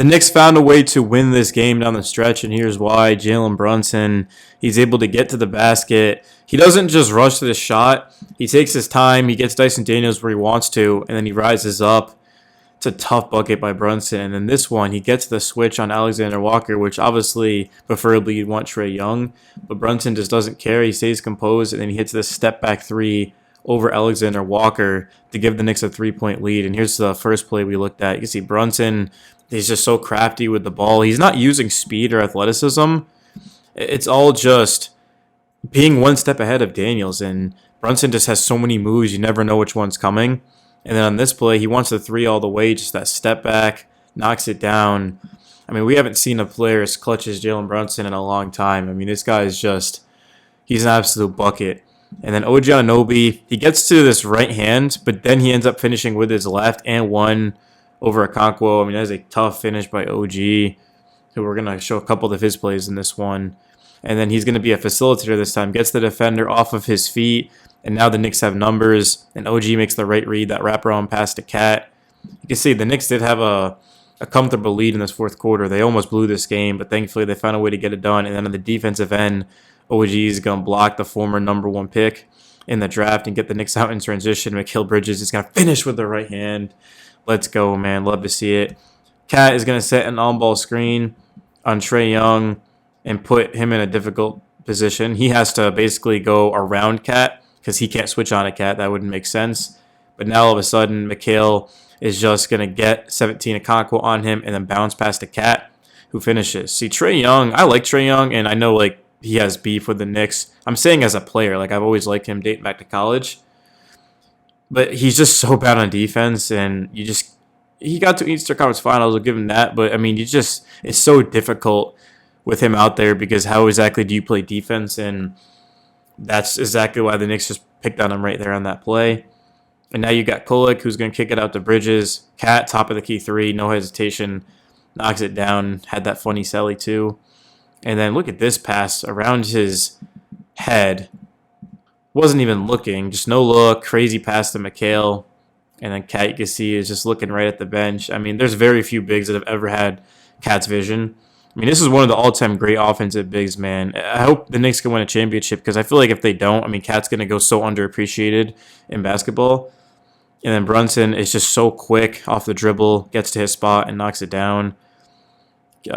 The Knicks found a way to win this game down the stretch, and here's why. Jalen Brunson, he's able to get to the basket. He doesn't just rush to the shot. He takes his time. He gets Dyson Daniels where he wants to, and then he rises up. It's a tough bucket by Brunson. And then this one, he gets the switch on Alexander Walker, which obviously, preferably, you'd want Trae Young. But Brunson just doesn't care. He stays composed, and then he hits this step-back three over Alexander Walker to give the Knicks a three-point lead. And here's the first play we looked at. You can see Brunson, he's just so crafty with the ball. He's not using speed or athleticism. It's all just being one step ahead of Daniels. And Brunson just has so many moves, you never know which one's coming. And then on this play, he wants the three all the way, just that step back, knocks it down. I mean, we haven't seen a player as clutch as Jalen Brunson in a long time. I mean, this guy is just, he's an absolute bucket. And then OG Anunoby, he gets to this right hand, but then he ends up finishing with his left and one over Okonkwo. I mean, that is a tough finish by OG, who we're going to show a couple of his plays in this one. And then he's going to be a facilitator this time, gets the defender off of his feet, and now the Knicks have numbers, and OG makes the right read, that wraparound pass to Cat. You can see the Knicks did have a comfortable lead in this fourth quarter. They almost blew this game, but thankfully they found a way to get it done. And then on the defensive end, OG is going to block the former number one pick in the draft and get the Knicks out in transition. Mikal Bridges is going to finish with the right hand. Let's go, man. Love to see it. Cat is going to set an on-ball screen on Trae Young and put him in a difficult position. He has to basically go around Cat because he can't switch on a Cat. That wouldn't make sense. But now all of a sudden, Mikal is just going to get 17 Okonkwo on him and then bounce past a Cat who finishes. See, Trae Young, I like Trae Young, and I know he has beef with the Knicks. I'm saying as a player, I've always liked him dating back to college. But he's just so bad on defense, and he got to Eastern Conference Finals, I'll give him that. But, I mean, it's so difficult with him out there because how exactly do you play defense? And that's exactly why the Knicks just picked on him right there on that play. And now you got Kolek, who's going to kick it out to Bridges. Cat, top of the key three, no hesitation, knocks it down. Had that funny celly too. And then look at this pass around his head. Wasn't even looking, just no look. Crazy pass to Mikal. And then Cat, you can see, is just looking right at the bench. I mean, there's very few bigs that have ever had Cat's vision. I mean, this is one of the all-time great offensive bigs, man. I hope the Knicks can win a championship because I feel like if they don't, I mean, Cat's going to go so underappreciated in basketball. And then Brunson is just so quick off the dribble, gets to his spot and knocks it down.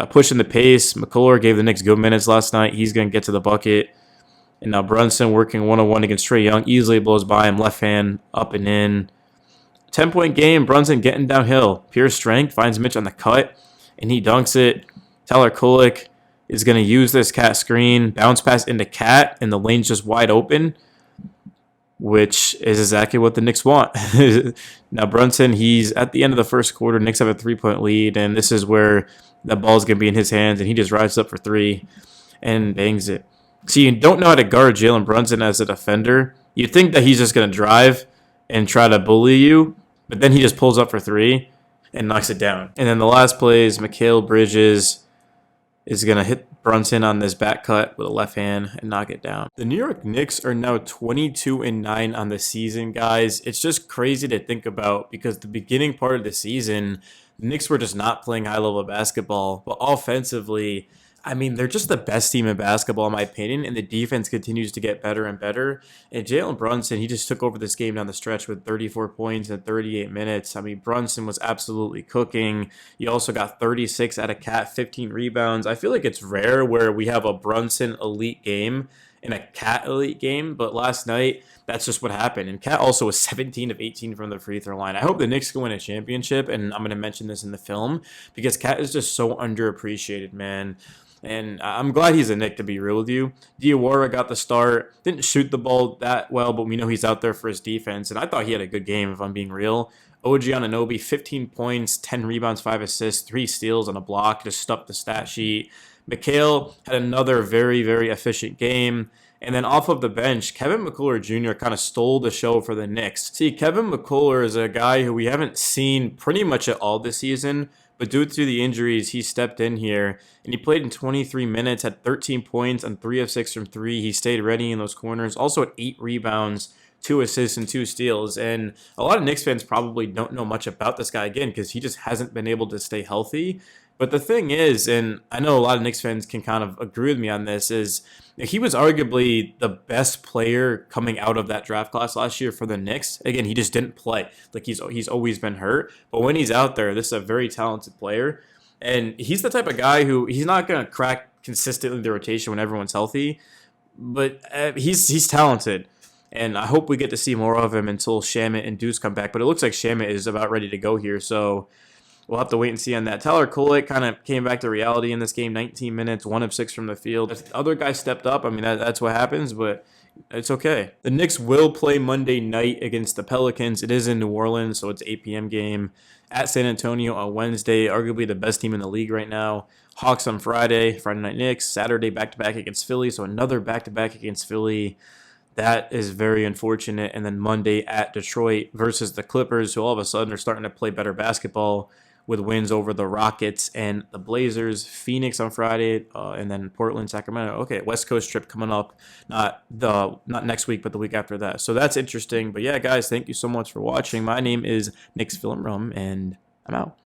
Pushing the pace. McCullough gave the Knicks good minutes last night. He's going to get to the bucket. And now Brunson working one-on-one against Trae Young. Easily blows by him. Left hand, up and in. 10-point game. Brunson getting downhill. Pure strength. Finds Mitch on the cut. And he dunks it. Tyler Kolek is going to use this Cat screen. Bounce pass into Cat. And the lane's just wide open, which is exactly what the Knicks want. Now Brunson, he's at the end of the first quarter. Knicks have a 3-point lead. And this is where that ball's going to be in his hands. And he just rises up for three and bangs it. So you don't know how to guard Jalen Brunson as a defender. You'd think that he's just going to drive and try to bully you. But then he just pulls up for three and knocks it down. And then the last play is Mikal Bridges is going to hit Brunson on this back cut with a left hand and knock it down. The New York Knicks are now 22-9 on the season, guys. It's just crazy to think about because the beginning part of the season, the Knicks were just not playing high-level basketball. But offensively, I mean, they're just the best team in basketball, in my opinion, and the defense continues to get better and better. And Jalen Brunson, he just took over this game down the stretch with 34 points in 38 minutes. I mean, Brunson was absolutely cooking. He also got 36 out of Cat, 15 rebounds. I feel like it's rare where we have a Brunson elite game and a Cat elite game, but last night, that's just what happened. And Cat also was 17 of 18 from the free throw line. I hope the Knicks can win a championship, and I'm going to mention this in the film because Cat is just so underappreciated, man. And I'm glad he's a Knick, to be real with you. Diawara got the start. Didn't shoot the ball that well, but we know he's out there for his defense. And I thought he had a good game, if I'm being real. OG Anunoby, 15 points, 10 rebounds, 5 assists, 3 steals on a block. Just stuffed the stat sheet. Mikal had another very, very efficient game. And then off of the bench, Kevin McCullough Jr. kind of stole the show for the Knicks. See, Kevin McCullough is a guy who we haven't seen pretty much at all this season. But due to the injuries, he stepped in here, and he played in 23 minutes, had 13 points on 3 of 6 from 3. He stayed ready in those corners, also had 8 rebounds, 2 assists, and 2 steals. And a lot of Knicks fans probably don't know much about this guy, again, because he just hasn't been able to stay healthy. But the thing is, and I know a lot of Knicks fans can kind of agree with me on this, is he was arguably the best player coming out of that draft class last year for the Knicks. Again, he just didn't play. Like he's always been hurt, but when he's out there, this is a very talented player, and he's the type of guy who he's not going to crack consistently the rotation when everyone's healthy, but he's talented. And I hope we get to see more of him until Shamit and Deuce come back. But it looks like Shamit is about ready to go here, so we'll have to wait and see on that. Tyler Kolek kind of came back to reality in this game. 19 minutes, 1 of 6 from the field. If the other guy stepped up, I mean, that's what happens, but it's okay. The Knicks will play Monday night against the Pelicans. It is in New Orleans, so it's an 8 p.m. game. At San Antonio on Wednesday, arguably the best team in the league right now. Hawks on Friday Night Knicks. Saturday back-to-back against Philly, so another back-to-back against Philly. That is very unfortunate. And then Monday at Detroit versus the Clippers, who all of a sudden are starting to play better basketball with wins over the Rockets and the Blazers. Phoenix on Friday, and then Portland, Sacramento. Okay, West Coast trip coming up. Not next week, but the week after that. So that's interesting. But yeah, guys, thank you so much for watching. My name is Nick's Film Rum, and I'm out.